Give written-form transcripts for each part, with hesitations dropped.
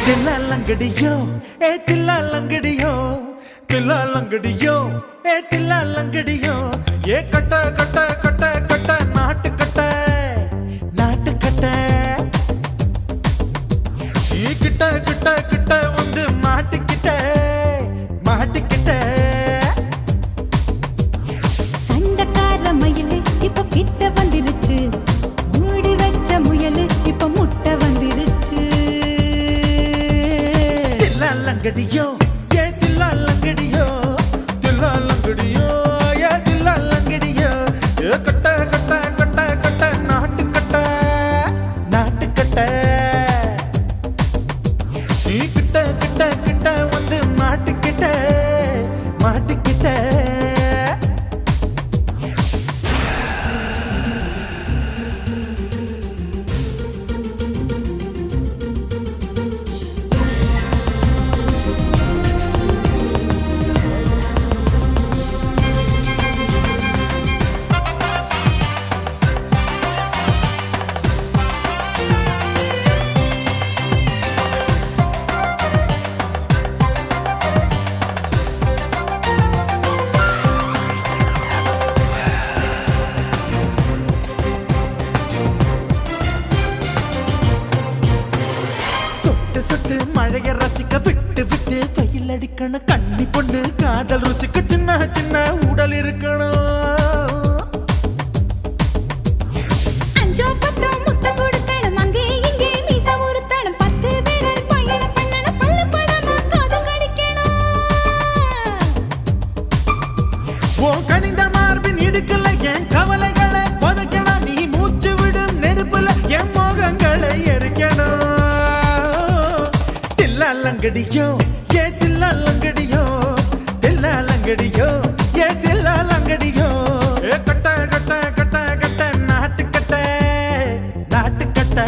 தில்லாலங்கடியோ ஏ தில்லாலங்கடியோ தில்லாலங்கடியோ ஏ தில்லாலங்கடியோ ஏ கட்ட கட்ட கட்ட கட்ட நாட்டு கட்ட நாட்டு கட்ட நீ கிட்ட கிட்ட கிட்ட வந்து மாட்டிக்கிட்ட மாட்டிக்கிட்ட சண்டக்கார மயிலு இப்ப கிட்ட வந்துருச்சு மூடி வச்ச முயலு இப்ப முட்டை வந்துருச்சு தில்லாலங்கடியோ ஏ தில்லாலங்கடியோ தில்லாலங்கடியோ ஏ தில்லாலங்கடியோ ஏ கட்ட கட்ட கட்ட கட்ட நாட்டு கட்ட நாட்டு கட்ட நீ கிட்ட கிட்ட கிட்ட வந்து மாட்டிக்கிட்ட மாட்டிக்கிட்ட சுட்டு மழைய ரசிக்க விட்டு விட்டு வெயில் அடிக்கணும் கண்ணி பொண்ணு காதல் ருசிக்க சின்ன சின்ன உடல் இருக்கணும் அஞ்சோ பத்தோ முட்டை கொடுக்கணும் அங்கே இங்கே மீச உருத்தணும் 10 விரல் பயணம் பண்ணணும் பல்ல படமா காது கடிக்கணும் ஓ கனிந்த மார்பின் இடுக்கல என் கவலைகளை புதைக்கணும் நீ மூச்சு விடும் நெருப்புல என் மோகங்களை எரிக்கணும் தில்லாலங்கடியோ ஏ தில்லாலங்கடியோ தில்லாலங்கடியோ ஏ தில்லாலங்கடியோ ஏ கட்ட கட்ட கட்ட கட்ட நாட்டு கட்ட நாட்டு கட்ட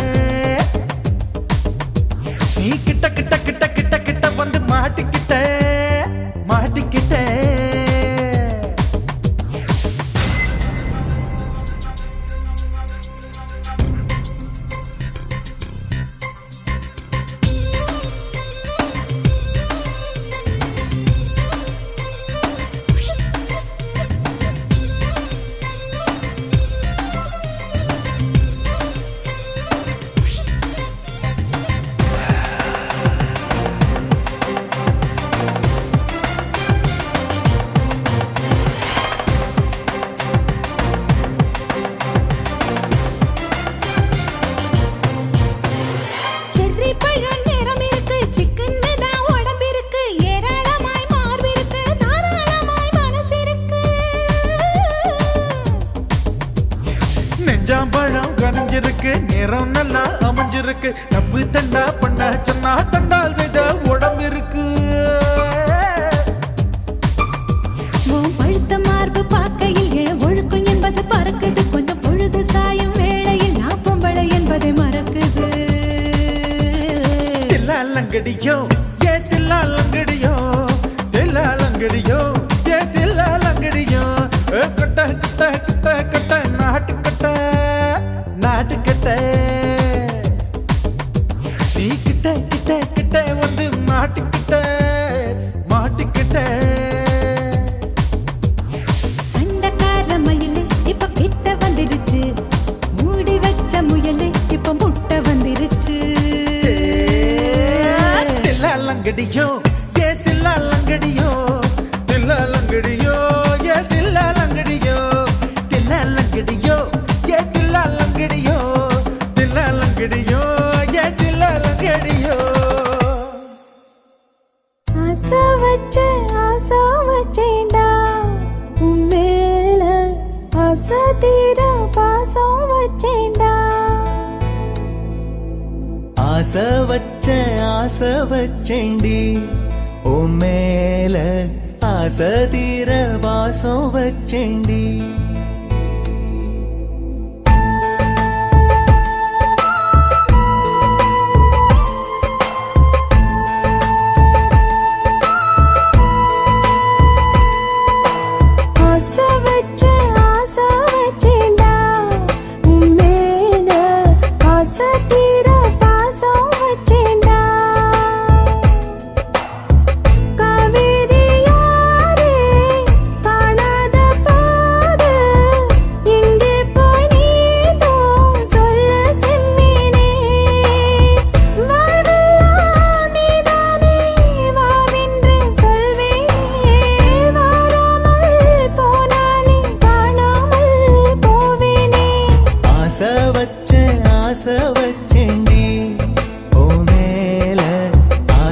நீ கிட்ட கிட்ட கிட்ட கிட்ட கிட்ட வந்து மாட்டிக்கிட்ட மாட்டிக்கிட்ட செர்ரி பழம் நிறம் இருக்கு சிக்கன்னு தான் உடம்பு இருக்கு ஏராளமாய் மார்பு இருக்கு தாராளமாய் மனசு இருக்கு நெஞ்சாம்பழம் கனிஞ்சிருக்கு நிறம் நல்லா அமைஞ்சிருக்கு தப்பு தண்டா பண்ண சொன்னா தண்டால் செய்த உடம்பு இருக்கு உன் பழுத்த மார்பு பார்க்கையில் என் ஒழுக்கம் என்பது பறக்குது கொஞ்சம் பொழுது சாயும் வேளையில் நான் பொம்பளை என்பதை மறக்குது தில்லாலங்கடியோ ஏ தில்லாலங்கடியோ தில்லாலங்கடியோ ஏ தில்லாலங்கடியோ ஏ கட்ட கட்ட கட்ட கட்ட நாட்டு கட்ட நாட்டு கட்ட நீ கிட்ட கிட்ட கிட்ட வந்து மாட்டிக்கிட்ட மாட்டிக்கிட்ட சண்டக்கார மயிலு இப்ப கிட்ட வந்துருச்சு மூடி வச்ச முயலு இப்ப முட்டை வந்துருச்சு தில்லாலங்கடியோ ஏ தில்லாலங்கடியோ தில்லாலங்கடியோ ஏ தில்லாலங்கடியோ தில்லாலங்கடியோ ஏ தில்லாலங்கடியோ தில்லாலங்கடியோ ஏ தில்லாலங்கடியோ ஆசை வச்சேன்டா உன் மேல ஆசை தீர பாசம் வச்சேன்டா ஆசை வச்சேண்டி உன் மேல ஆசை தீர வாசம் வச்சேண்டி ஆசை வச்சேன்டா உன் மேல ஆசை தீர பாசம் வச்சேன்டா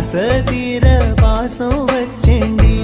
ஆசை தீர பாசம் வச்சேண்டி.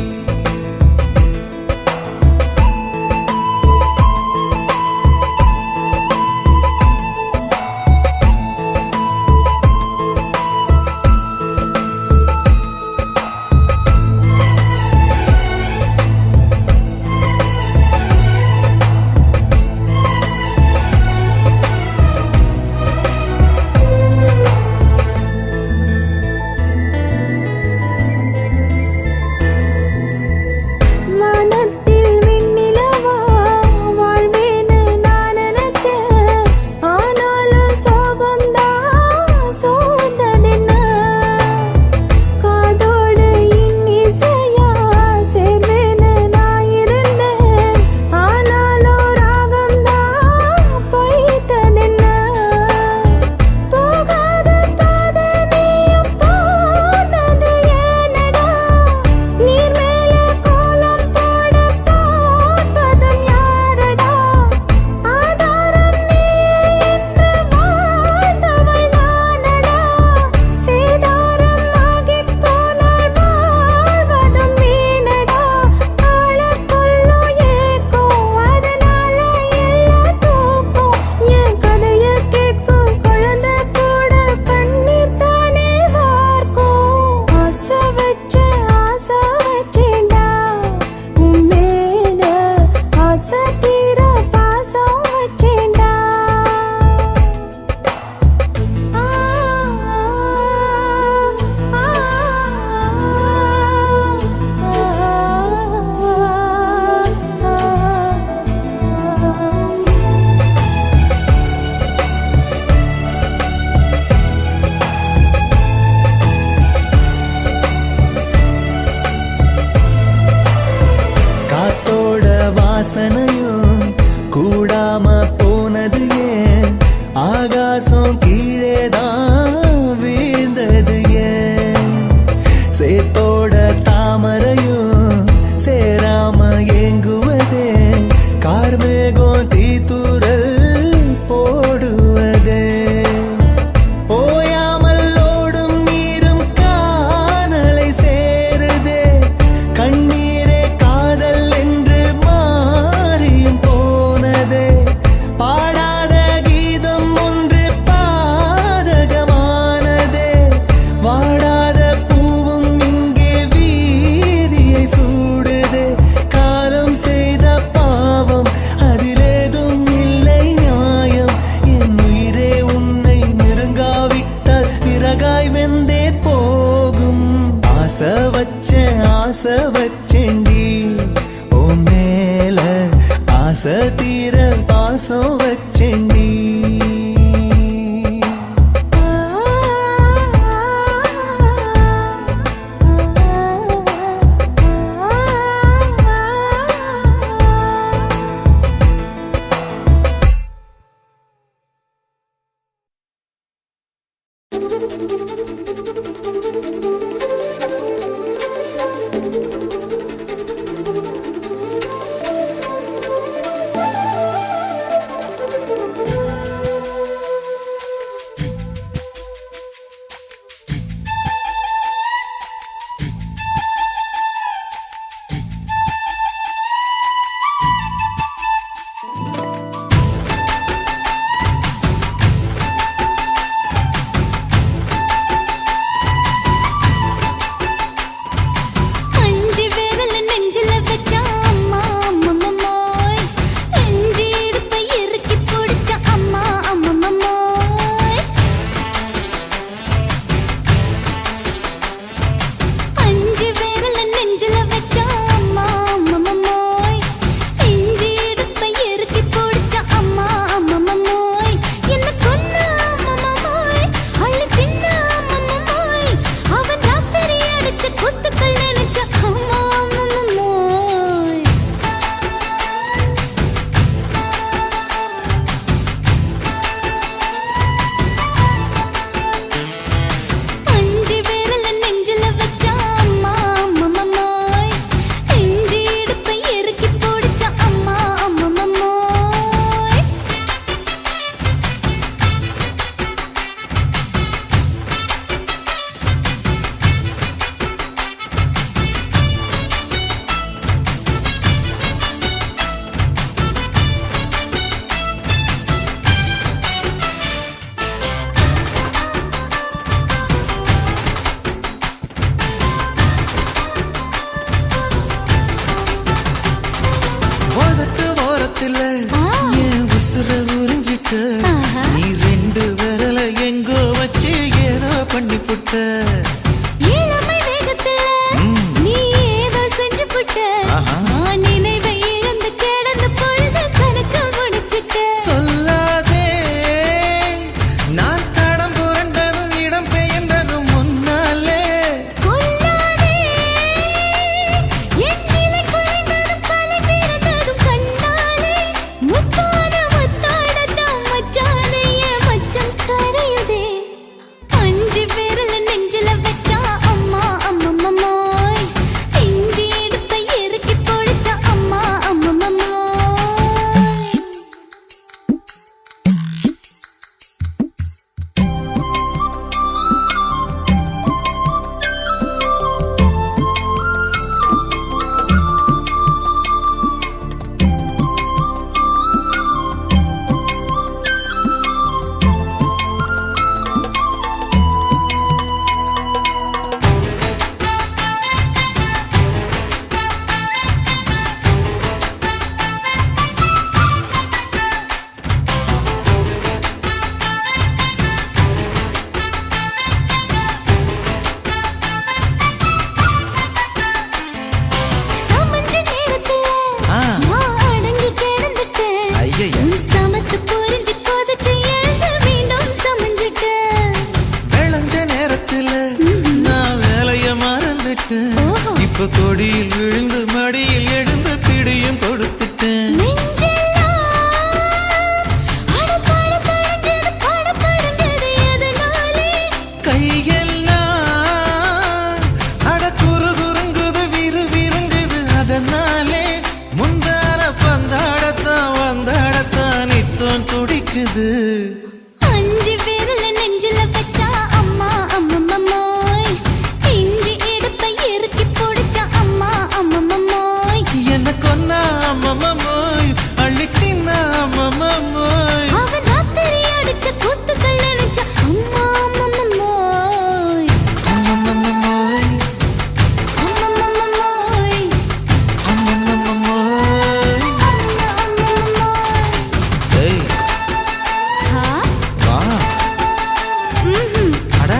வாசனையும் கூடாம போனது ஏன்? ஆகாசம் கீழேதான் வீழ்ந்தது ஏன்? சேத்தோட தாமரையும் சேராம ஏங்குவதே, கார்மேகம் தீத்துரல் போடுவதே, ஓயாமல் ஓடும் நீரும் காணலை சேருதே, கண்ணீரே காதல் என்று மாறியும் போனதே, பாடாத கீதம் ஒன்று பாதகமானதே, வாடாத பூவும் இங்கே வீதியை சூடுதே, காலம் செய்த பாவம் அதிலேதும் இல்லை நியாயம், என் உயிரே உன்னை நெருங்காவிட்டால் விறகாய் வெந்தே போகும். ஆசை வச்சேண்டி உன் மேல, ஆசை தீர பாசம் வச்சேண்டி. பார்த்துட்டேன். இப்ப கொடியில் விழுந்து மடியில் எழுந்து பிடியும் கொடுத்துட்டேன். கையெல்லாம் அட குறுகுறுங்குது விறுவிறுங்குது அதனாலே முந்தான பந்தாடத்தான் வந்தாடத்தான் நித்தம் துடிக்குது. அஞ்சு பேர்ல நெஞ்சில வச்சா அம்மா அம்மம்மோய், இஞ்சி இடுப்பை இறுக்கி பிடிச்சா அம்மா அம்மம்மோய், என்ன கொன்னா அம்மம்மோய், அள்ளி தின்னா அம்மம்மோய், அவன் ராத்திரி அடிச்ச கூத்துக்கள் நினைச்சா அம்மா அம்மம்மோய், அம்மம்மோய், அம்மம்மோய், அம்மம்மோய். அம்மம்மோய். ஏய் ஹா? வா ம்ஹும். அட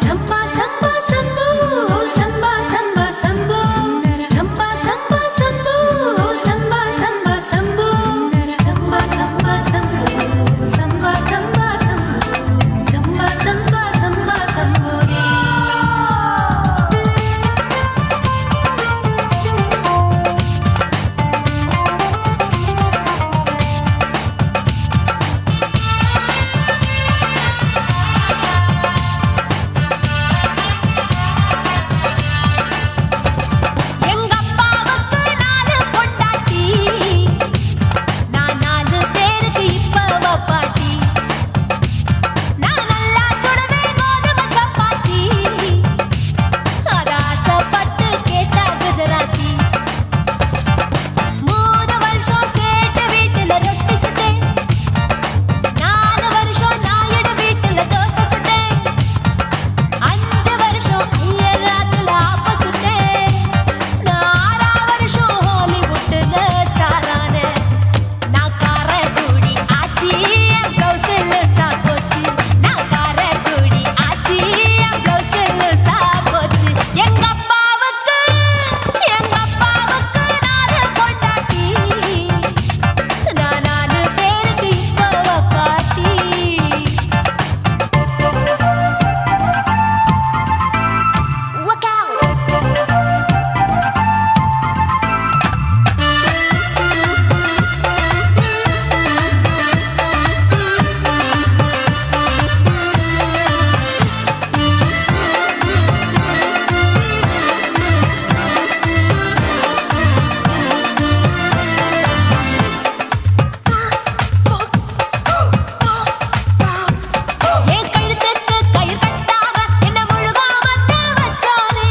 சம்பா சம்பா சம்பு சம்பா சம்பா சம்பு சம்பா சம்பா சம்பு சம்பா சம்பா சம்பு சம்பா சம்பா சம்பு சம்பா சம்பா சம்பு சம்பா சம்பா சம்பா சம்பு எங்க அப்பாவுக்கு 4 பொண்டாட்டி, நான் 4 பேருக்கு இப்ப பாட்டி. நான் நல்லா சுடுவேன் கோதுமை சப்பாத்தி, அத ஆசைப்பட்டு கேட்டா குஜராத்தி. 3 வருஷம் சேட்டு வீட்டுல ரொட்டி சுட்டேன், 4 வருஷம் நாயுடு வீட்டுல தோசை சுட்டேன், 5 வருஷம் ஐயராத்துல ஆப்ப சுட்டேன், நான் 6 வருஷம் ஹாலிவுட்ல ஸ்டார் ஆனேன். நான் காரக்குடி ஆச்சி என் பிளவுஸ்ல சாப்போச்சு, நான் காரக்குடி ஆச்சி என் பிளவுஸ்ல சாப்போச்சு. எங்க அப்பாவுக்கு 4 பொண்டாட்டி, நான் 4 பேருக்கு இப்ப பாட்டி. Work out. என் கழுத்துக்கு கயிறு கட்டாம என்ன முழுகாம வச்சானே,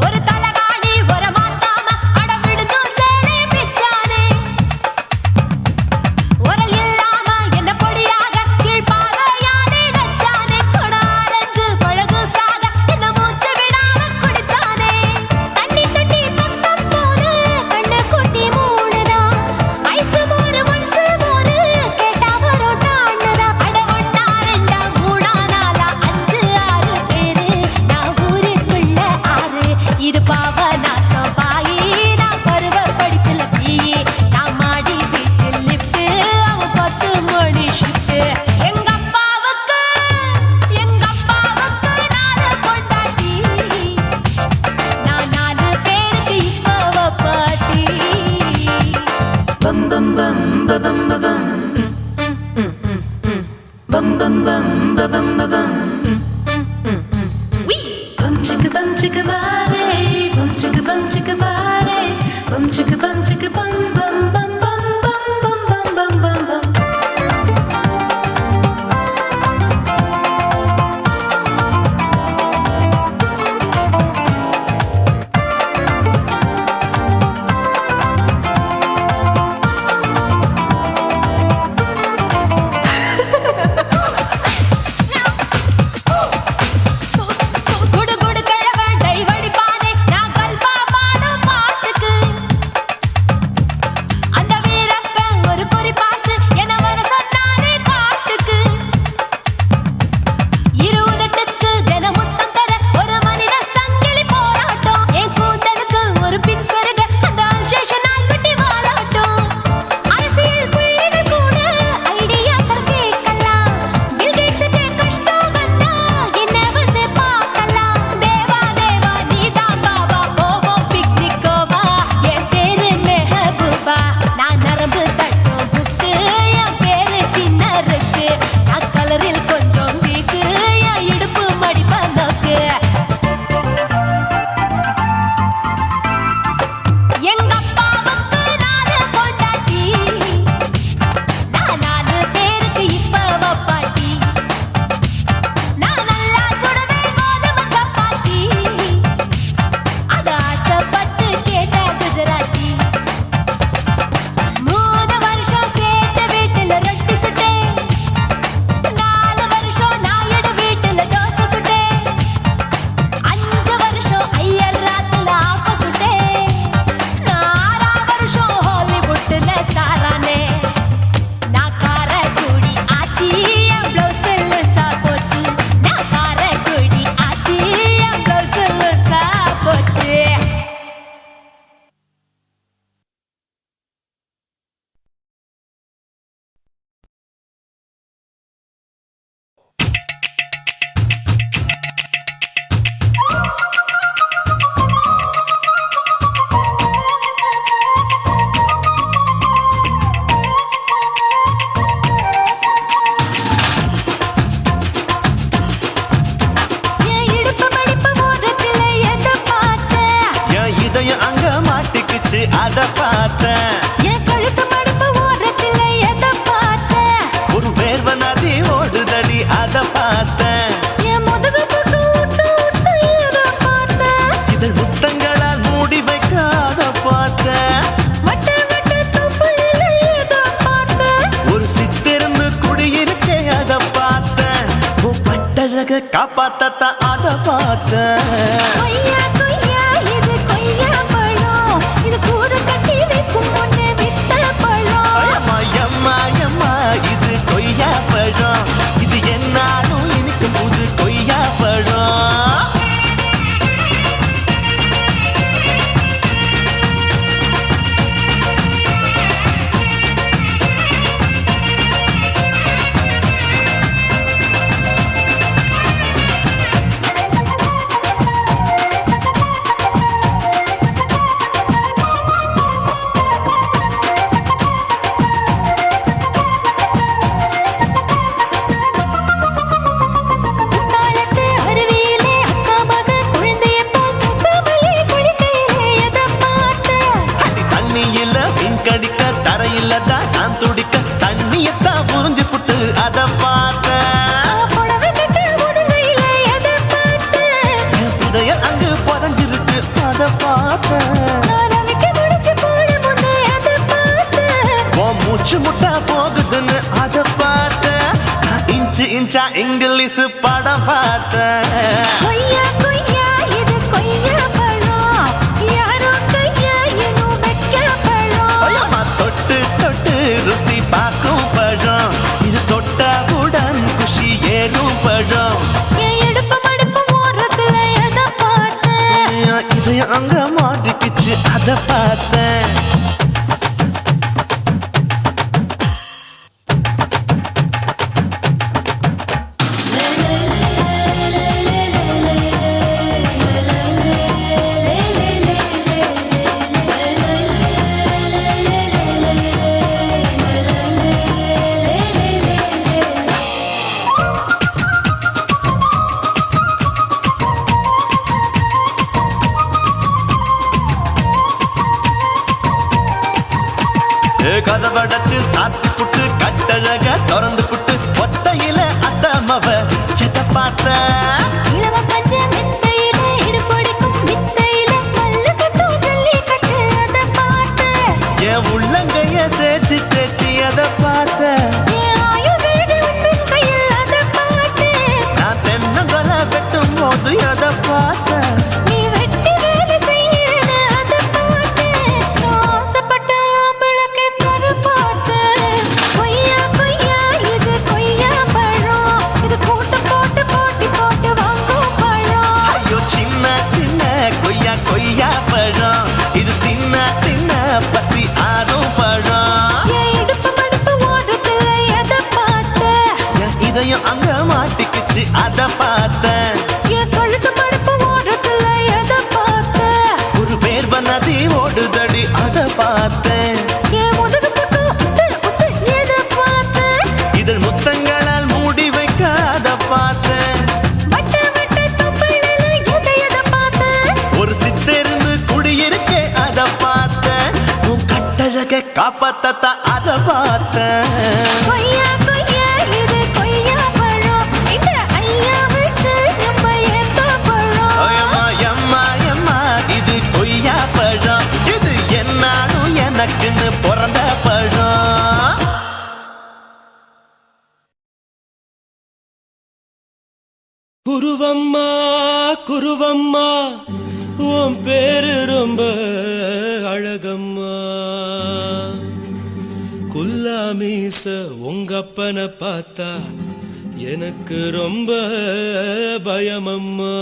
ஒரு தலகாணி ஒரு மாத்தாம அடம் விடுதும் சேலை பிச்சானே, உரல் இல்லாம என்ன பொடியாக கீழ்பாகையாலே நச்சானே, கொடாரஞ்சு பழகு சாக என்ன மூச்சு விடாம குடிச்சானே, தண்ணி தொட்டி பக்கம் போது கண்ணு குட்டி மூடுதா, ஐசு மோரு ஒன்சு மோரு கேட்டா பரோட்டான்னுதா, அட 1 2 3 4 5 6 பேரு நான் ஊருக்குள்ள 6, இது பாவநாசம் பாயி, நான் பருவ படிப்புல பிஏ, நான் மாடி வீட்டில் லிஃப்ட், அவன் 10 மணி ஷிஃப்ட். எங்க அப்பாவுக்கு 4 பொண்டாட்டி, நான் 4 பேருக்கு இப்ப பாட்டி. bum bum bum ba bum ba bum bum bum bum ba bum ba bum bum chicka body bum chicka body bum chicka bum bum bum bum bum bum bum bum bum. குடு குடு கிழவன் டைவடி அத பார்த்தேன். என் கழுத்து மடுப்பு ஓரத்துல எதை பார்த்தேன்? ஒரு வேர்வ நதி ஓடுதடி அத பார்த்தேன். என் முதுகு புட்டு ஊத்து ஊத்து எதை பார்த்தேன்? இதழ் முத்தங்களால் மூடி வைக்க அத பார்த்தேன். வட்ட வட்ட தொப்புளில எதை பார்த்தேன்? ஒரு சித்திருந்து குடியிருக்கே அத பார்த்தேன். உன் பட்டழக காப்பாத்தத்தான் அத பார்த்தேன். கொய்யா கொய்யா இது கொய்யா பழம், இது கூடு கட்டி வைக்கும் முன்னே வித்த பழம். அம்மா எம்மா எம்மா இது கொய்யா பழம். இது என்னாலும் இனிக்கும் புது கொய்யா பழம். குத்தாலத்து அருவியிலே அக்கா மக குழந்தையை போல் முகமையே குளிக்கையிலே எதை பார்த்தேன்? அடி தண்ணியில மீன் கடிக்க தரையில தான் நான் துடிக்க தண்ணியத்தான் புரிஞ்சு புட்டு அத பார்த்தேன். புடவை கட்ட முதுகையிலே எதை பார்த்தேன்? என் புதையல் அங்கு புதஞ்சிருக்கு அத பார்த்தேன். நான் ரவிக்கு முடிச்சு போட முன்னே எதை பார்த்தேன்? உன் மூச்சு முட்டா போகுதுன்னு அத பார்த்தேன். நான் இன்ச்சு இன்ச்சா இங்கிலீஷ் படம் பார்த்தேன். கொய்யா கொய்யா இது கொய்யா பழம், யாரோ கையா இன்னும் வைக்க பழம். ஐயம்மா தொட்டு தொட்டு ருசி பார்க்கும் பழம். இது தொட்டவுடன் குஷி ஏறும் பழம். என் இடுப்பு மடுப்பு ஓரத்துல எதை பார்த்தேன்? என் இதயம் அங்க மாட்டிக்கிச்சு அத பார்த்தேன். கதவடைச்சு சாத்தி புட்டு கட்டழக திறந்து புட்டு ஒத்தையில அத்தமவ செத்த பார்த்த. இளவ பஞ்ச மெத்தையில இடுப்பொடிக்கும் வித்தையில மல்லு கட்டும் ஜல்லி கட்டு அதை பார்த்தேன். என் உள்ளங்கைய தேய்ச்சி தேய்ச்சி அத பார்த்த. என் ஆயுர்வேத உந்தன் கையில் அதை பார்த்தேன். நான் தென்னங்கொலை வெட்டும் போது அத பார்த்த. நீ வெட்டி வேலை செய்யறேன்னு அதை பார்த்தேன். நான் ஆசைப்பட்ட ஆம்பளுக்கு தர பார்த்தேன். கொய்யா கொய்யா இது கொய்யா பழம், இது கூட்டு போட்டு போட்டி போட்டு வாங்கும் பழம். ஐயோ சின்ன சின்ன கொய்யா கொய்யா பழம். இது தின்ன தின்ன பசி ஆறும் பழம். என் இடுப்பு மடுப்பு ஓரத்துல எதை பார்த்தேன்? என் இதயம் அங்க மாட்டிக்கிச்சு அத பார்த்தேன். என் கழுத்து மடுப்பு ஓரத்துல எதை பார்த்தேன்? ஒரு வேர்வ நதி ஓடுதடி அத பார்த்தேன். என் முதுகு புட்டு உத்து உத்து எதை பார்த்தேன்? இதழ் முத்தங்களால் மூடி வைக்க அத பார்த்தேன். வட்ட வட்ட தொப்புளில எதை பார்த்தேன்? ஒரு சித்திருந்து குடியிருக்கே அத பார்த்தேன். உன் கட்டழக காப்பாத்தத்தான் அத பார்த்தேன். கொய்யா கொய்யா இது கொய்யா பழம், இந்த ஐயாவுக்கு ரொம்ப ஏத்த பழம். ஐயம்மா எம்மா எம்மா இது கொய்யா பழம். இது என்னாலும் எனக்குன்னு பிறந்த பழம். குருவம்மா குருவம்மா உன் பேரு ரொம்ப அழகம்மா. குல்லாமீச உங்க அப்பனை பார்த்தா எனக்கு ரொம்ப பயமம்மா.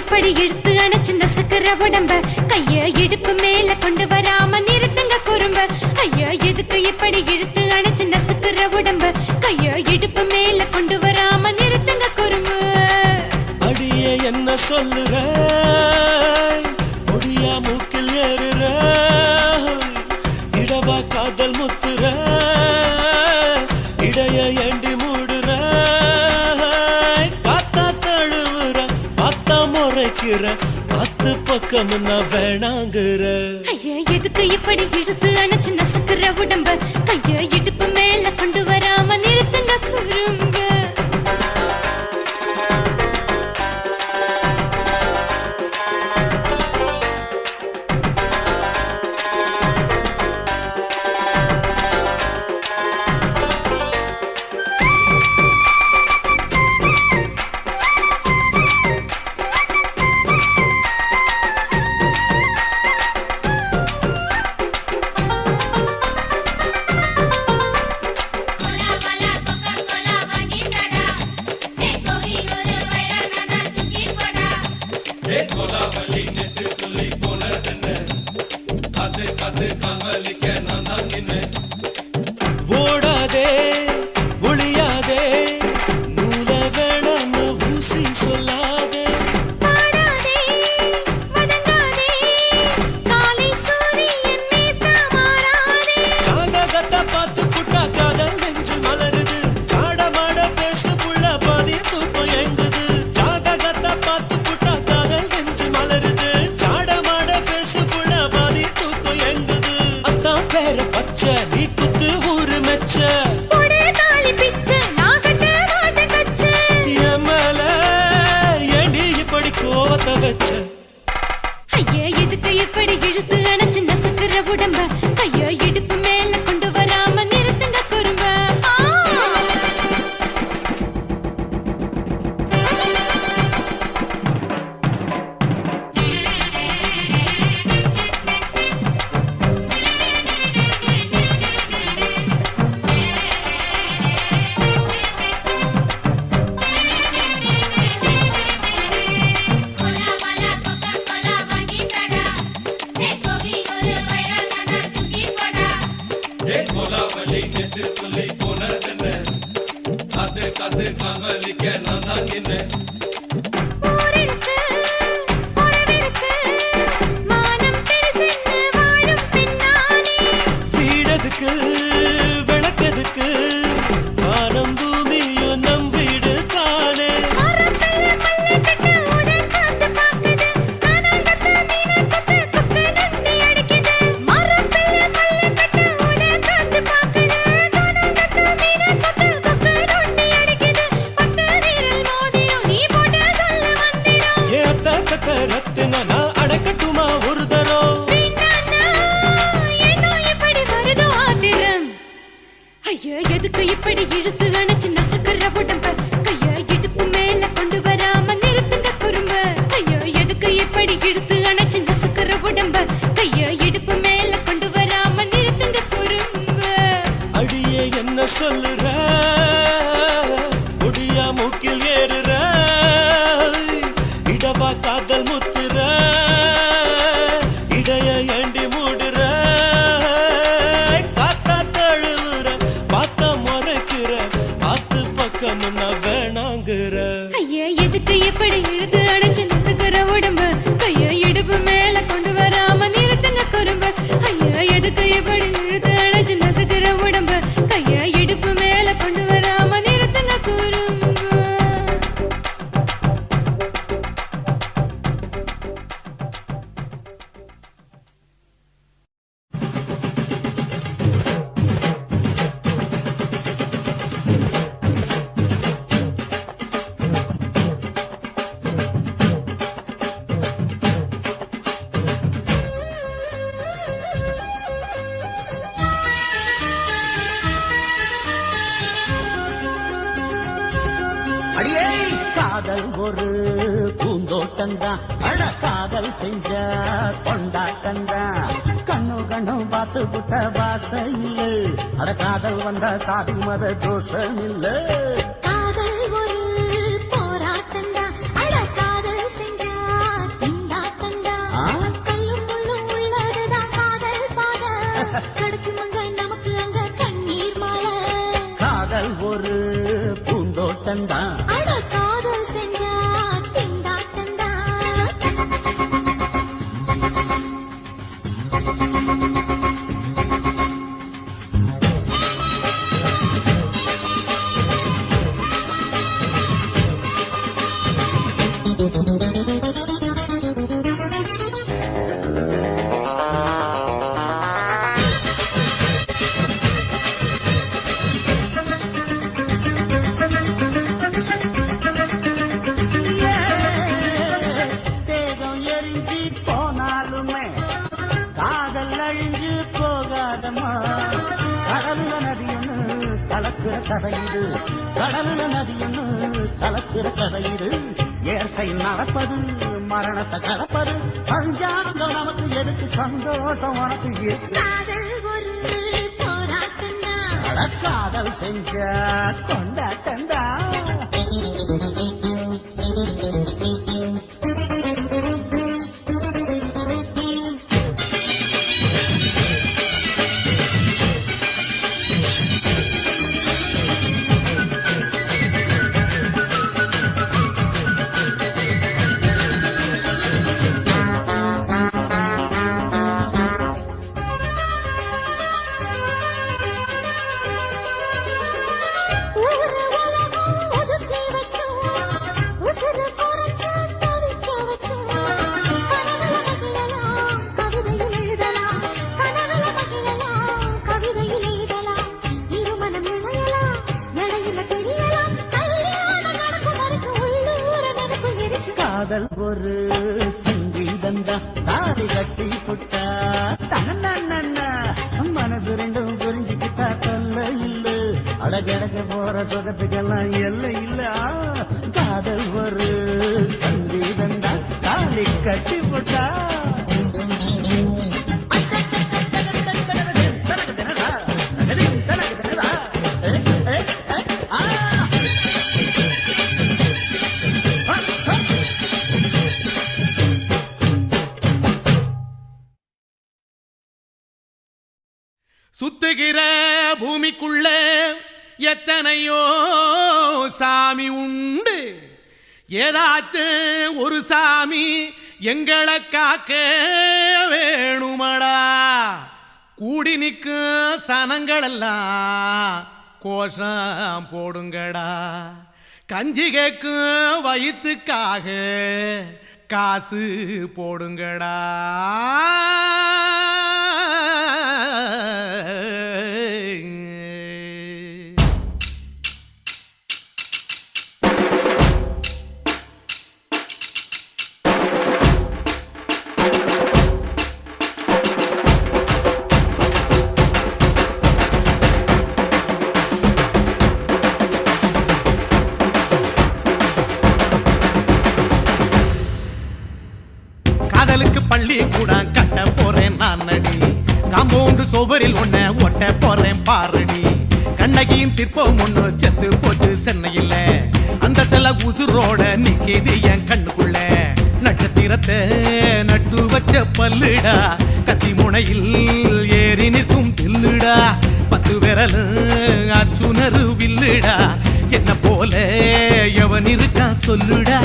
இப்படி இழுத்து அணைச்சு நசுக்கிற உடம்ப கைய இடுப்பு மேல கொண்டு வராம நிறுத்துங்க குறும்ப ஐயா எதுக்கு இப்படி இழுத்து அணைச்சு நசுக்கிற உடம்ப கைய இடுப்பு மேல கொண்டு வராம நிறுத்துங்க குறும்பு அடியே என்ன சொல்லுற முடியா மூக்கில் ஏறுற இடவா காதல் முத்துற இடைய ஏண்டி மூடுற காத்தா தழுவுற பார்த்தா முறைக்கிற பத்து பக்கம் நான் வேணாங்குற ஐயா எதுக்கு இப்படி இழுத்து அணைச்சு நசுக்கிற உடம்ப கைய இடுப்பு மேல கொண்டு வராம நிறுத்துங்க குறும்ப ஓடாதே ஒளியாதே நூல வேணான்னு ஊசி சொல்லாதே பாடாதே வதங்காதே காலை சூரியன் மீத மாறாதே ஜாதகத்தை பார்த்து புட்டா காதல் நெஞ்சு மலருது சாடமாட பேசு புள்ள பாதி தூக்கம் எங்குது ஜாதகத்தை பார்த்து புட்டா காதல் நெஞ்சு மலருது சாடமாட பேசு புள்ள பாதி தூக்கம் எங்குது அத்தான் பேர பச்சை நீ குத்து ஊரு மெச்ச போடே தாலி பிச்சை நான் கட்ட மாட்டேன் கச்சை என் மேல ஏண்டி இப்படி கோவத்தை வச்ச ஐயா எதுக்கு இப்படி இழுத்து அணைச்சு நசுக்கிற உடம்ப கைய இடுப்பு மேல கொண்டு வராம நிறுத்துங்க குறும்ப ஊரிருக்கு உறவிருக்கு மானம் பெருசென்னு வாழும் பெண்ணானே வீடதுக்கு விளக்கதுக்கு வானம் பூமியும் நம் வீடு தானே மரப்பல்ல பல்ல கட்ட உதன் காத்து பாக்குது கானாங்கத்து மீனாங்கத்து குப்பை நண்டி அடிக்குது மரப்பல்ல பல்ல கட்ட உதன் காத்து பாக்குது கானாங்கத்து மீனாங்கத்து குப்பை நண்டி அடிக்குது பத்து வீரல் மோதியும் நீ போட்ட சொல்ல வந்திடும் ஏ அத்த கத்த ரத்தின நான் அடக்கட்டுமா ஒரு தரம் வீணானா ஏனோ இப்படி வருதோ ஆத்திரம் ஐயா எதுக்கு இப்படி இழுத்து அணைச்சு நசுக்கிற உடம்ப கைய இடுப்பு மேல கொண்டு வராம நிறுத்துங்க குறும்ப ஐயா எதுக்கு இப்படி இழுத்து அணைச்சு நசுக்கிற உடம்ப கைய இடுப்பு மேல கொண்டு வராம நிறுத்துங்க குறும்ப அடியே என்ன சொல்லுற முடியா மூக்கில் ஏறுற இடவா காதல் முத்துற இடைய ஏண்டி மூடுற காத்தா தழுவுற பார்த்தா முறைக்கிற பார்த்து பக்கம் நான் வேணாங்குற ஐயா எதுக்கு இப்படி இழுத்து அணைச்சு நசுக்கிற உடம்ப கைய இடுப்பு மேல கொண்டு வராம நிறுத்துங்க குறும்ப ஐயா எதுக்கு இப்படி இழுத்து அணைச்சு நசுக்கிற உடம்ப கைய இடுப்பு மேல கொண்டு வராம நிறுத்துங்க குறும்ப அடியே காதல் ஒரு பூந்தோட்டம்தான் அட காதல் செஞ்ச கொண்டாட்டம்தான் கண்ணு கண்ணு பார்த்து புட்ட வாசையில் அட காதல் வந்த சாதி மத தோஷம் இல்ல காதல் ஒரு போராட்டம்தான் அட காதல் செஞ்சா பூந்தோட்டந்தான் அட காதல் செஞ்சா திண்டாட்டந்தா தேகம் எரிஞ்சு போனாலுமே காதல் அழிஞ்சு போகாதம்மா கடலுல நதியொன்னு கலக்குற கதையிடு கடலுல நதியொன்னு கலக்குற கதையிடு இயற்கை நடப்பது மரணத்தை கலப்பது பஞ்சாங்கம் நமக்கு எதுக்கு சந்தோஷம் உனக்கு இருக்கு காதல் ஒரு போராட்டந்தா காதல் செஞ்ச கொண்டாட்டந்தா ஊரு உலகம் ஒதுக்கி வச்சோம் உசுறு குறைச்சு தவிக்க வச்சோம் கனவுல மகிழலாம் கவிதையில் எழுதலாம் கனவுல மகிழலாம் கவிதையில் எழுதலாம் இருமனம் இழையலாம் இடையில தெரியலாம் கல்யாணம் நடக்கும் வரைக்கும் உள்ளூர நடப்பு இருக்கு காதல் ஒரு சங்கீதந்தா தாடி கட்டி புட்டா தன்னா மனசு ரெண்டும் புரிஞ்சுக்கிட்டா தொல்ல இல்ல அடகடக்க போற சுகத்துக்கெல்லாம் எல்லை இல்ல காதல் ஒரு சங்கீதந்தா தாடி கட்டி புட்டா சுத்துகிற பூமிக்குள்ள எத்தனையோ சாமி உண்டு ஏதாச்சும் ஒரு சாமி எங்களை காக்க வேணுமடா கூடி நிற்கும் சனங்களெல்லாம் கோஷம் போடுங்கடா கஞ்சி கேக்கும் வயிற்றுக்காக காசு போடுங்கடா காதலுக்கு பள்ளி கூட கட்ட போறேன் நான் நடி காம்பவுண்டு சுவரில் ஒன்ன ஒட்ட போறேன் பாரடி கண்ணகியின் சிற்பம் ஒண்ணு செத்து போச்சு சென்னையில் அந்த சில உசுரோட நிக்கிது என் கண்ணுக்குள்ள நட்சத்திரத்தை நட்டு வச்ச பல்லுடா கத்தி முனையில் ஏறி நிற்கும் தில்லுடா 10 விரல் அச்சுணரு வில்லுடா என்ன போல எவன் இருக்கா சொல்லுடா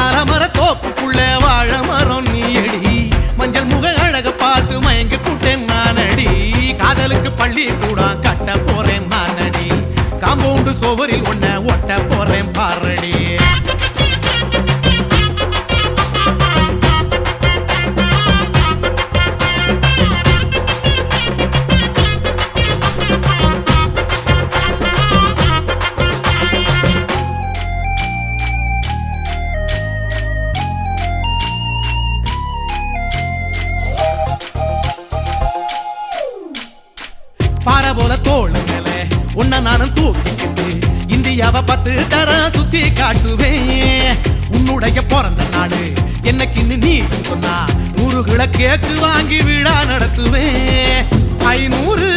அலமர தோப்புக்குள்ள வாழ மரம் நீயடி மஞ்சள் முக அழக பார்த்து மயங்கி புட்டேன் நானடி காதலுக்கு பள்ளி கூட கட்ட போறேன் நானடி காம்பவுண்டு சுவரில் ஒன்ன ஒட்ட போறேன் பாரடி பாறை போல தோளு மேல உன்ன நானும் தூக்கிக்கிட்டு இந்தியாவை 10 தரம் சுத்தி காட்டுவேன் உன்னுடைய பிறந்த நாடு என்னைக்குன்னு நீ சொன்னா 100 கிலோ கேக்கு வாங்கி விழா நடத்துவேன் 500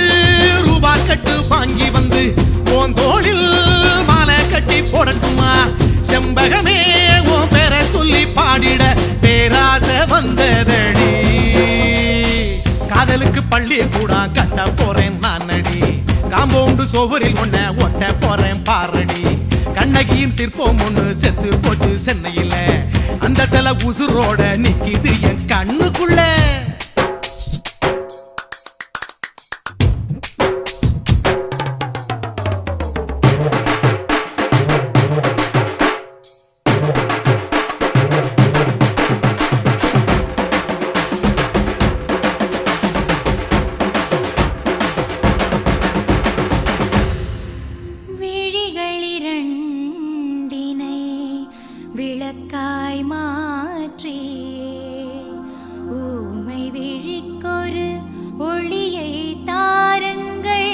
ரூபாய் கட்டு வாங்கி வந்து உன் தோளில் மாலை கட்டி போடட்டுமா செம்பகமே உன் பேரை சொல்லி பாடிட பேராசை வந்ததடி காதலுக்கு பள்ளி கூட கட்ட போறேன் நானடி காம்பவுண்டு சுவரில் ஒன்ன ஒட்ட போறேன் பாரடி கண்ணகியின் சிற்பம் ஒண்ணு செத்து போச்சு சென்னையில அந்த சில உசுரோட நிக்கிது என் கண்ணுக்குள்ள விழிகளிரண்டினை விளக்காய் மாற்றி ஊமை விழிக்கொரு ஒளியை தாருங்கள்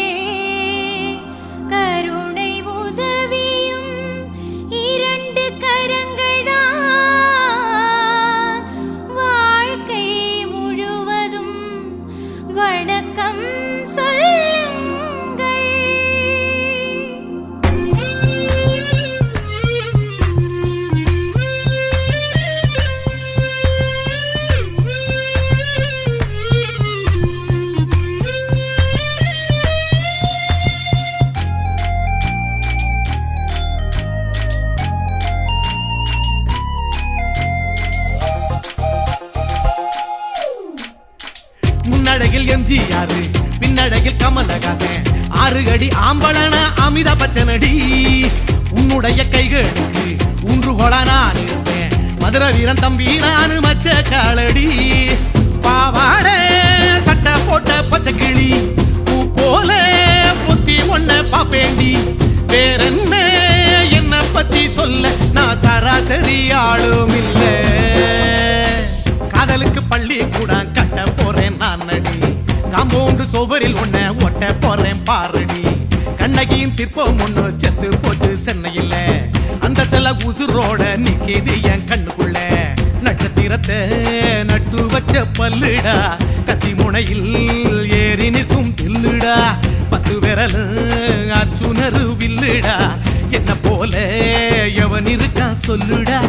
கருணை உதவியும் இரண்டு கரங்கள்தான் வாழ்க்கை முழுவதும் வணக்கம் சொல்லுங்கள். முன்னழகில் எம்ஜிஆர் பின்னழகில் கமலஹாசன் 6 அடி ஆம்பளன அமிதாப் பச்சனடி உன்னுடைய கைகளுக்கு ஊன்றுகோலா நான் இருப்பேன் மதுரை வீரன் தம்பி நானு மச்ச காலடி பாவாட சட்டை போட்ட பச்சை கிளி பூ போல பொத்தி ஒன்ன பாப்பேண்டி வேறென்ன என்ன பத்தி சொல்ல நான் சராசரி ஆளும் இல்ல காதலுக்கு பள்ளி கூட கட்ட போறேன் நான் நடி காம்பவுண்டு சோவரில் ஒன்ன ஒட்ட போறேன் பாரடி கண்ணகியின் சிற்பம் ஒண்ணு செத்து போச்சு சென்னையில அந்த சில உசுரோட நிக்கிது என் கண்ணுக்குள்ள நட்சத்திரத்தை நட்டு வச்ச பல்லுடா கத்தி முனையில் ஏறி நிற்கும் தில்லுடா 10 விரல் அச்சுணரு வில்லுடா என்ன போல எவன் இருக்கான் சொல்லுடா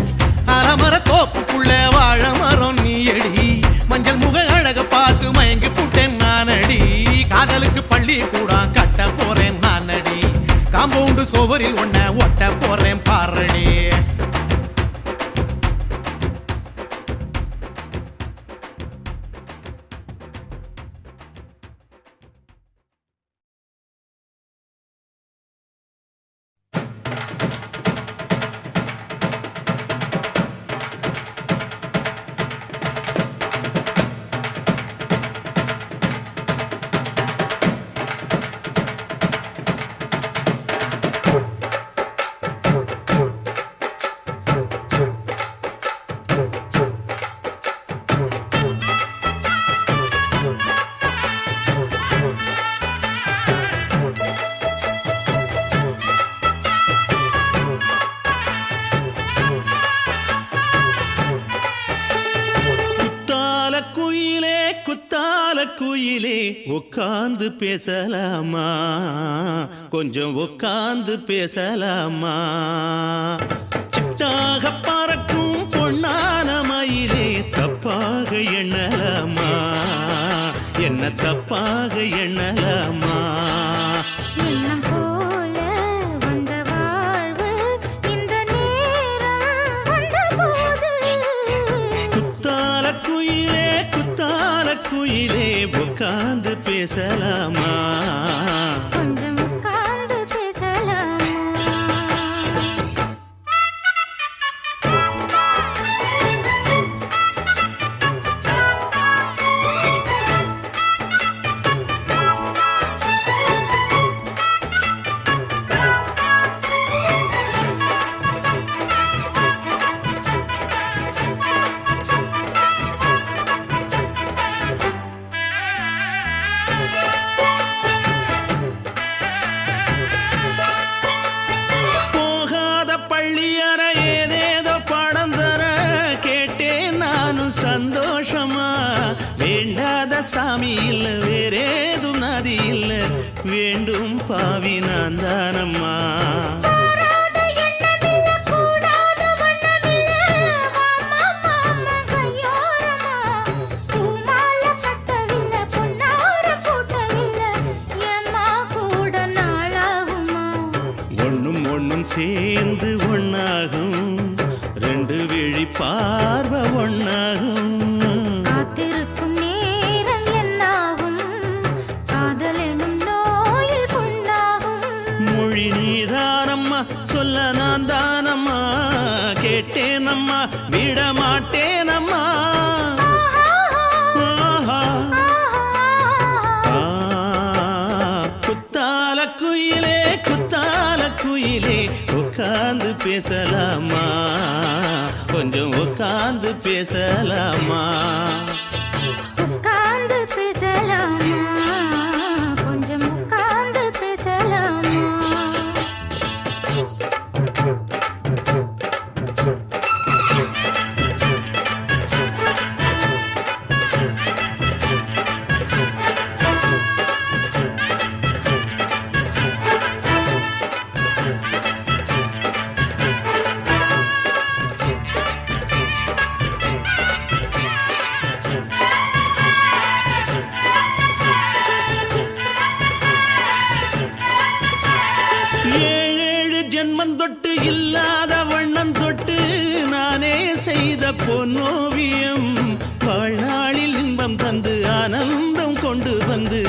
அலமர தோப்புக்குள்ள வாழ மரம் நீயடி மஞ்சள் முக அழக பார்த்து மயங்கி புட்டேன் நானடி காதலுக்கு பள்ளி கூட கட்ட போறேன் நானடி காம்பவுண்டு சோவரில் ஒன்ன ஒட்ட போறேன் பாரடி குயிலே உட்கார்ந்து பேசலாமா கொஞ்சம் உட்கார்ந்து பேசலாமா சிட்டாக பறக்கும் பொன்னான மயிலே தப்பாக எண்ணலாமா என்ன தப்பாக எண்ணலாமா எண்ணம் போல வந்த வாழ்வு இந்த நேரம் வந்தபோது குத்தால குயிலே உட்கார்ந்து பேசலாமா கொஞ்சம் உட்கார்ந்து பேசலாமா சந்தோஷமா வேண்டாத சாமி இல்ல வேறேது நதி இல்ல வேண்டும் பாவி நான் தானம்மா ஒண்ணும் ரெண்டும் சேர்ந்து ஒன்னாகும் ரெண்டு விழி பார்வை ஒன்னாகும் காத்திருக்கும் நேரம் என்னாகும் காதல் எனும் நோயில் புண்ணாகும் மொழி நீதானம்மா சொல்ல நான் தானம்மா கேட்டேனம்மா விட மாட்டேனம்மா ஆஹா. குத்தால குயிலே குத்தால குயிலே உட்கார்ந்து பேசலாமா கொஞ்சம் உட்கார்ந்து பேசலாமா உட்கார்ந்து பேசலாமா கொஞ்சம் உட்கார்ந்து பேசலாமா ஏழேழு ஜென்மம் தொட்டு இல்லாத வண்ணம் தொட்டு நானே செய்த பொன்னோவியம் வாழ்நாளில் இன்பம் தந்து ஆனந்தம் கொண்டு வந்து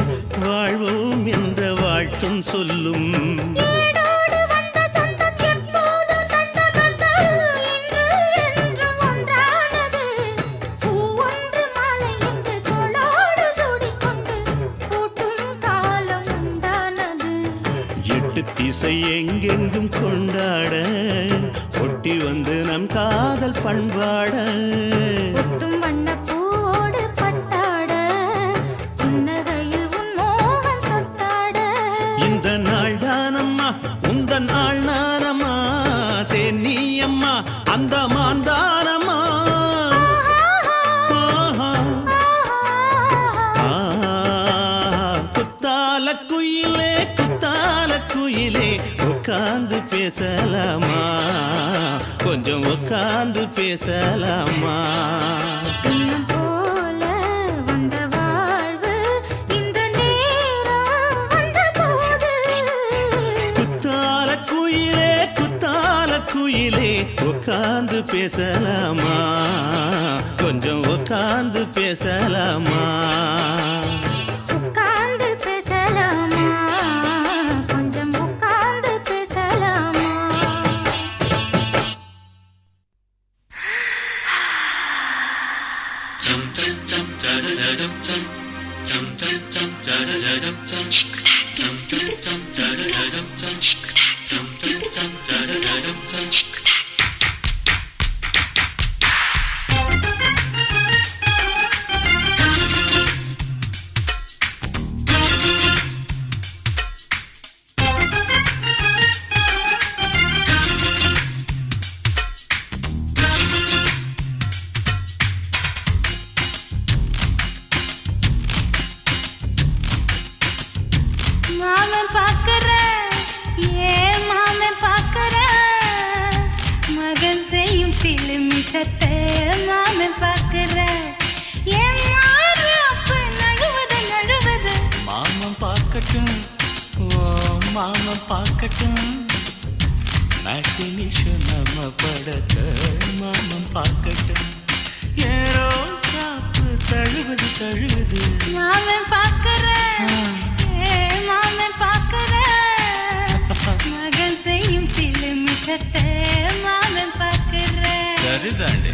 வாழ்வோம் என்ற வாழ்த்தும் சொல்லும் ஏடோடு வந்த சொந்தம் எப்போதும் தந்த பந்தம் இன்று என்றும் ஒன்றானது பூவொன்று மாலை என்று தோளோடு சூடிக்கொண்டு பூட்டும் காலம் உண்டானது எட்டு திசை எங்கெங்கும் கொண்டாட ஒட்டி வந்து நம் காதல் பண்பாட ஒட்டும் வண்ண பூவோடு பட்டாட புன்னகையில் உன் மோகம் தொட்டாட இந்த நாள் தானம்மா உந்த நாள் நானம்மா தேனியம்மா அந்த மாந்தானம்மா ஆஹா. குத்தால குயிலே குத்தால குயிலே உட்கார்ந்து பேசலாமா கொஞ்சம் உட்கார்ந்து பேசலாமா இன்னும் போல வந்த வாழ்வு இந்த நேரம் வந்தபோது குத்தால குயிலே உட்கார்ந்து பேசலாமா கொஞ்சம் உட்கார்ந்து பேசலாமா உட்கார்ந்து பேசலாமா கொஞ்சம் உட்கார்ந்து பேசலாமா மாமன் பாக்குற ஏன் மாமன் பாக்குற மகன் செய்யும் சிலு மிஷத்தை மாமன் பாக்குற ஏன் மாறாப்பு நழுவது நழுவது மாமன் பார்க்கட்டும் ஓ மாமன் பார்க்கட்டும் நாட்டி நிஷம் நம்ம படத்த மாமன் பார்க்கட்டும் ஏரோ சாப்பு தழுவது தழுவது மாமன் பாக்குற ஏன் மாமன் பாக்குற மகன் செய்யும் சிலு மிஷத்தை மாமன் பாக்குற சரிதாண்டே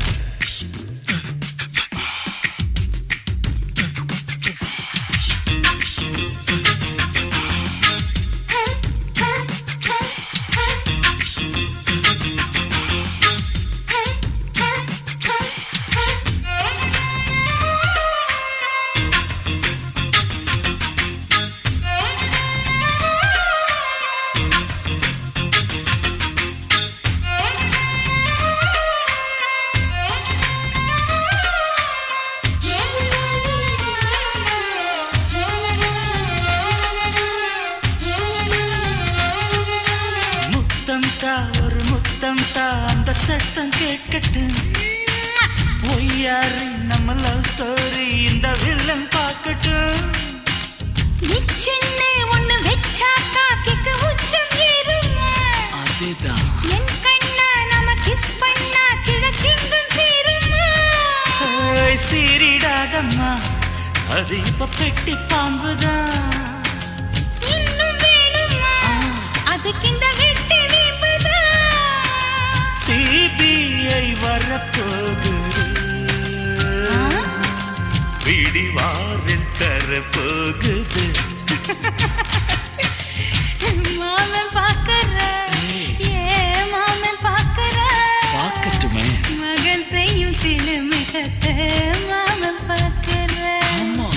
ஒரு முத்தம் தா அந்த சத்தம் கேட்கட்டும் ஒய்யாரி நம்ம லவ் ஸ்டோரி இந்த வில்லன் பார்க்கட்டும் நிச்சயமே ஒண்ணு வெச்சாக்கா கிக்கு உச்சம் ஏறும் அதேதான் அது இப்ப பெட்டி பாம்புதான். இன்னும் வேணுமா அதுக்கு இந்த வெட்டி வீம்புதான். சிபிஐ வரப்போகுது, பிடிவாரில் தரப்போகுது. மாமன் பார்க்கற ஏன் மாமன் பார்க்கற பார்க்கட்டுமே. மகன் செய்யும் சில மிஷத்தை மாமன் பார்க்கற. ஆமா.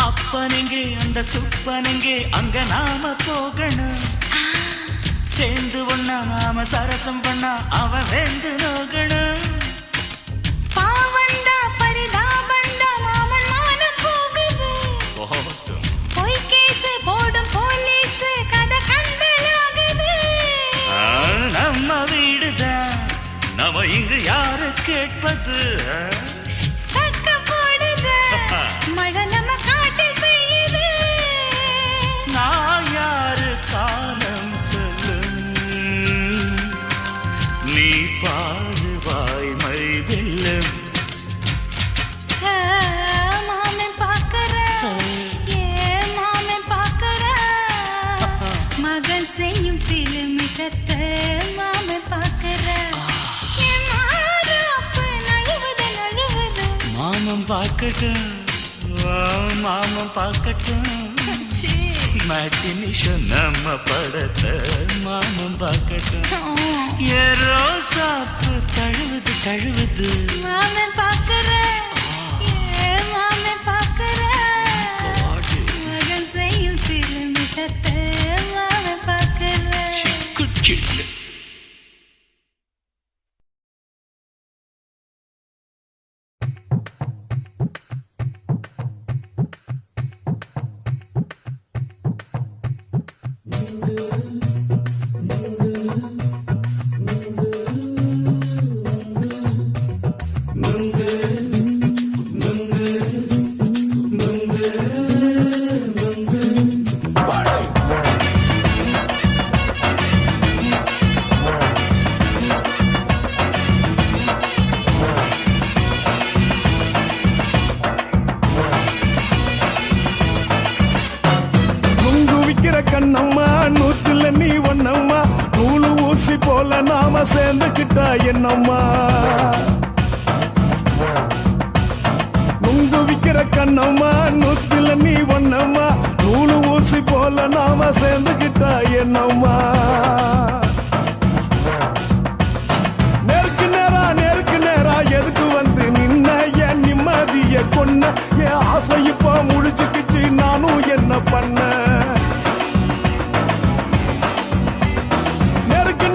அப்பனெங்கே அந்த சுப்பனெங்கே அங்க நாம போகணும். சேர்ந்து ஒண்ணா நாம சரசம் பண்ணா அவன் வெந்து நோகணும். பாவந்தா பரிதாபந்தா மாமன் மானம் போகுது. பொய் கேஸ் போடும் போலீஸ் கதை கண்டலாகுது. நம்ம வீடுதான், நம்ம இங்கு யாரு கேட்பது? சக்க போடுது மழை நம்ம காட்டில் பெய்யுது. நான் யாரு காலம் சொல்லும், நீ பாரு வாய்மை வெல்லும். மாமன் பார்க்கற ஏன் மாமன் பார்க்கற மகன் செய்யும் சில மிஷத்தை மாமன் பார்க்கற. என் மாறு அப்பு நழுவுது நழுவுது. மாமன் பார்க்கட்டும், மாமன் பார்க்கட்டும். மேட்டினிஷன் நம்ம படத்தை மாமன் பார்க்கட்டும். ஏரோ சாப்பு தழுவுது தழுவுது. மாமன் பார்க்கற ஏன் மாமன் பார்க்கற மகன் செய்யும் சில மிஷத்தை மாமன் பார்க்கற. குச்சிட்டு கண்ணம்மா நூத்துல நீ ஒன்னம்மா, நூலு ஊசி போல நாம சேர்ந்துக்கிட்டா என்னம்மா. நுங்கு விக்கிற கண்ணம்மா நூத்துல நீ ஒன்னம்மா, நூலு ஊசி போல நாம சேர்ந்துக்கிட்டா என்னம்மா. நேருக்கு நேரா எதுக்கு வந்து நின்ன, என் நிம்மதிய கொன்ன, என் ஆசை இப்ப முடிச்சுக்கிச்சு நானும் என்ன பண்ண. நேருக்கு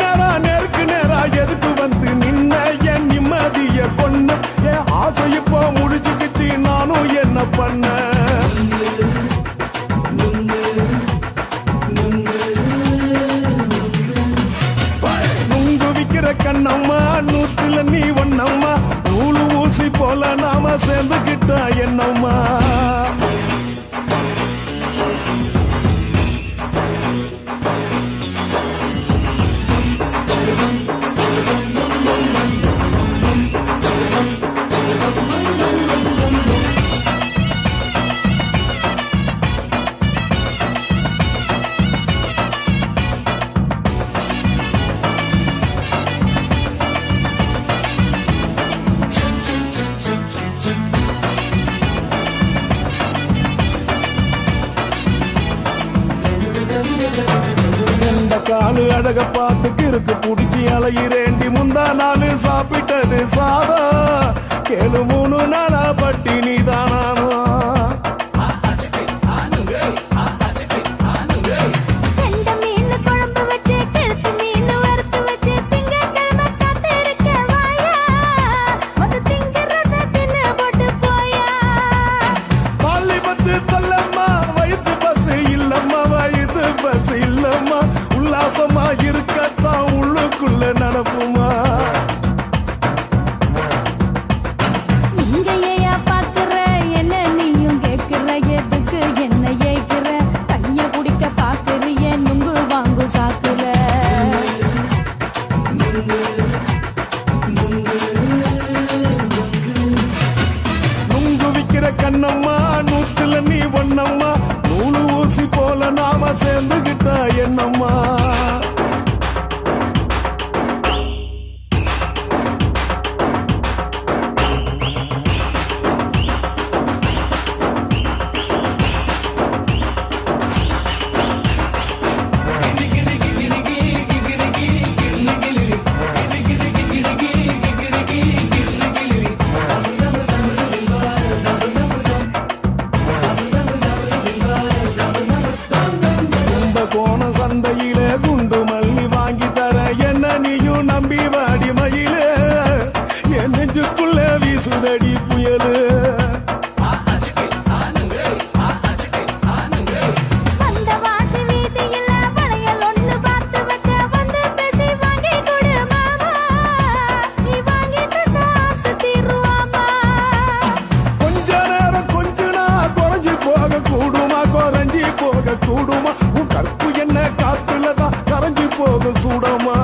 நேரா எதுக்கு வந்து நின்ன, என் நிம்மதிய கொன்ன, என் ஆசை இப்போ முடிச்சுக்கிச்சு நானும் என்ன பண்ண. நுங்கு விக்கிற கண்ணம்மா நூத்துல நீ ஒன்னம்மா, நூலு ஊசி போல நாம சேர்ந்துக்கிட்டா என்னம்மா. ஆளு அழக பார்த்து இருக்கு புடிச்சு அலையிறேண்டி முந்தா நாளு சாப்பிட்டது சாதம் கேளு 3 நாளா பட்டினி தானானோ கெண்ட மீன் குழம்பு வச்சு கெளுத்து மீன் வறுத்து வச்சு திங்கட்கிழமை காத்திருக்க வாயா வந்து திங்கிறத தின்னு போட்டு போயா பள்ளி பத்து சொல்லம்மா வயிற்று பஸ் இல்லம்மா வயிற்று பஸ் இல்லம்மா உல்லாசமா இருக்கத்தான் உள்ளுக்குள்ள நடப்புமா இங்க ஏயா பாக்குற என்ன நீயும் கேக்குற எதுக்கு என்ன ஏக்குற கைய பிடிக்க பாக்குறிய நுங்கு வாங்கு சாக்குல நுங்கு விக்கிற கண்ணம்மா நூத்துல நீ ஒண்ணம்மா நூலு ஊசி போல நாம சேர்ந்துகிட்டா என்னம்மா கோண சந்தையில குண்டு மல்லி வாங்கி தர என்ன நீயும் நம்பி வாடி மயில என் நெஞ்சுக்குள்ள வீசுதடி புயலு அந்த வாசி வீதியில வளையல் ஒண்ணு பார்த்து வச்ச வந்து பேசி வாங்கி கொடு மாமா நீ வாங்கி தந்த ஆசை தீருவாமா கொஞ்ச நேரம் கொஞ்ச நான் குறைஞ்சி போக கூடுமா குறைஞ்சி போக கூடுமா உன் கற்பு என்ன காத்துலதான் கரைஞ்சி போக சூடமா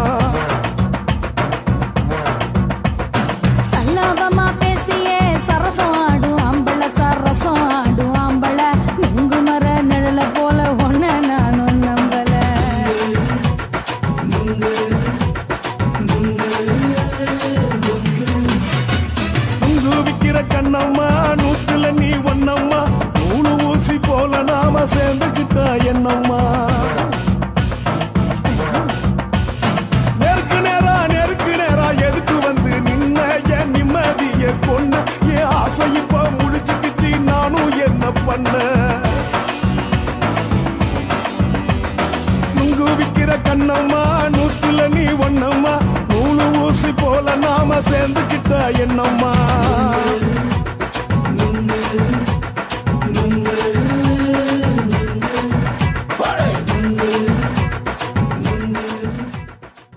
சல்லாபமா பேசியே சரசம் ஆடும் ஆம்பள சரசம் ஆடும் ஆம்பள நுங்கு மர நிழல போல ஒன்ன நானும் நம்பல நுங்கு விக்கிற கண்ணம்மா நூத்துல நீ ஒண்ணம்மா நூலு ஊசி போல நாம சேர்ந்துகிட்டா என்னம்மா நெருக்கு நேரா எதுக்கு வந்து நின்ன என் நிம்மதிய கொன்ன என் ஆசை இப்ப முடிச்சுக்கிச்சு நானும் என்ன பண்ண நுங்கு விக்கிற கண்ணம்மா நூத்துல நீ ஒண்ணம்மா நூலு ஊசி போல நாம சேர்ந்துகிட்டா என்னம்மா